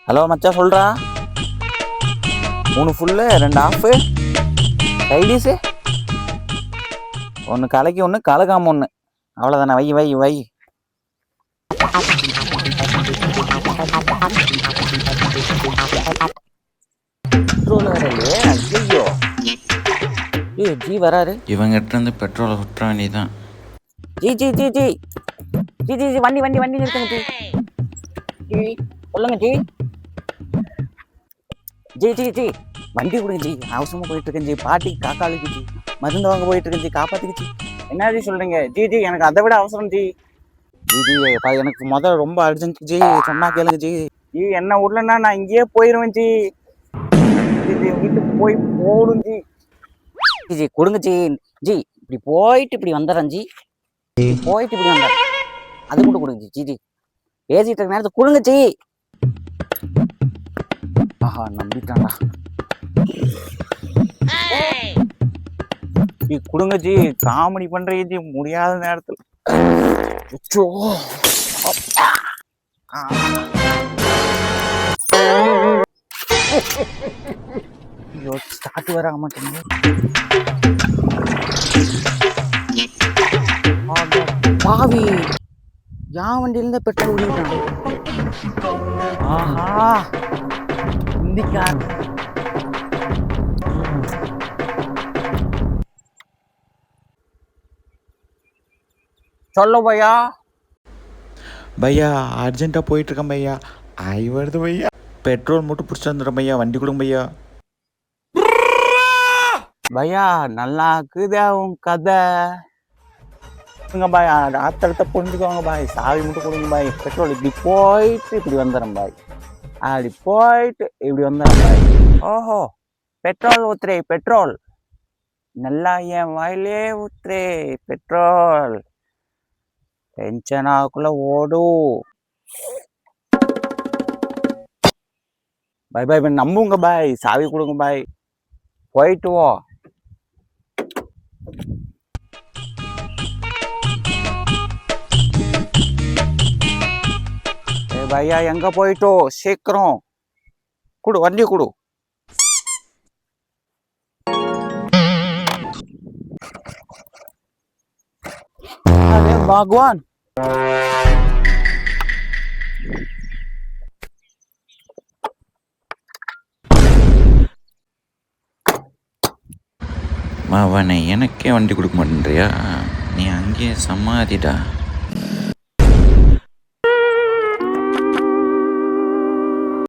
Hello மச்சான் சொல்கிறா. 3 full 2 off side dish 1 கலக்கி 1 கலக்காம 1. அவ்வளோதானே. வை வை வை. பெட்ரோல் வரலையே. ஐயோ ஜி வராரு. இவங்கிட்ட இருந்து பெட்ரோலை விட்டுற வேண்டியதான். G G G G G G G வண்டி வண்டி வண்டி நிறுத்துங்க ஜி. ஜி சொல்லுங்க ஜி. ஜி ஜி ஜி வண்டி கொடுங்க ஜி. அவசரமாக போயிட்டு இருக்கேன் ஜி. பாட்டி காக்காளுக்கு ஜி. மருந்து வாங்க போயிட்டு இருக்கேன் ஜி. காப்பாத்துக்கு ஜி. என்ன ஜி சொல்றீங்க? ஜி ஜி எனக்கு அதை விட அவசரம் ஜி. ஜி ஜி எனக்கு முதல்ல ரொம்ப அர்ஜென்ட் ஜி. சொன்னா கேளுங்க ஜி. ஜி என்ன விடலன்னா நான் இங்கேயே போயிடுவேன் ஜி. ஜி வீட்டுக்கு போய் போடும் ஜி. ஜி ஜி கொடுங்க ஜி. ஜி இப்படி போயிட்டு இப்படி வந்துடுறேன் ஜி. போயிட்டு இப்படி வந்துடுறேன். அது கூட கொடுங்க ஜி. ஜி ஜி பேசிட்டு இருக்க நேரத்தை கொடுங்க ஜி. ஆஹா நம்பிட்டான்டா. ஜி கொடுங்க ஜி. காமெடி பண்றீங்க ஜி முடியாத நேரத்தில். ஐயோ ஸ்டார்ட் வர மாட்டேங்குது. பாவி யான் வண்டியில பெட்ரோல் ஊடிட்டான். ஆஹா இந்திக்கார். சொல்லு பையா. பையா அர்ஜென்ட்டாக போயிட்டுருக்கேன் பையா. ஆய் வருது பையா. பெட்ரோல் மட்டும் பிடிச்சி வந்துடுறேன் பையா. வண்டி கொடுங்க பையா. பையா நல்லா இருக்குதா உன் கதை? பாய் ஆத்தரத்தை புரிஞ்சுக்கோங்க பாய். சாவி மட்டும் கொடுங்க பாய். பெட்ரோல் இப்படி போயிட்டு இப்படி வந்துடுறேன் பாய். அப்படி போயிட்டு இப்படி வந்துடுறேன் பாய். ஓஹோ பெட்ரோல் ஊத்துறே. பெட்ரோல் நல்லா என் வாயிலே ஊத்துறே. பெட்ரோல் டென்ஷன் ஆகுள்ள ஓடு. பாய் பாய் நம்புங்க பாய். சாவி கொடுங்க பாய். போயிட்டு வோ. பையா எங்க போயிட்டோ? சீக்கிரம் கொடு வண்டி கொடு. அரே பகவான். அவனை எனக்கே வண்டி கொடுக்க மாட்டேன்றியா? நீ அங்கேயே சமாதிடா.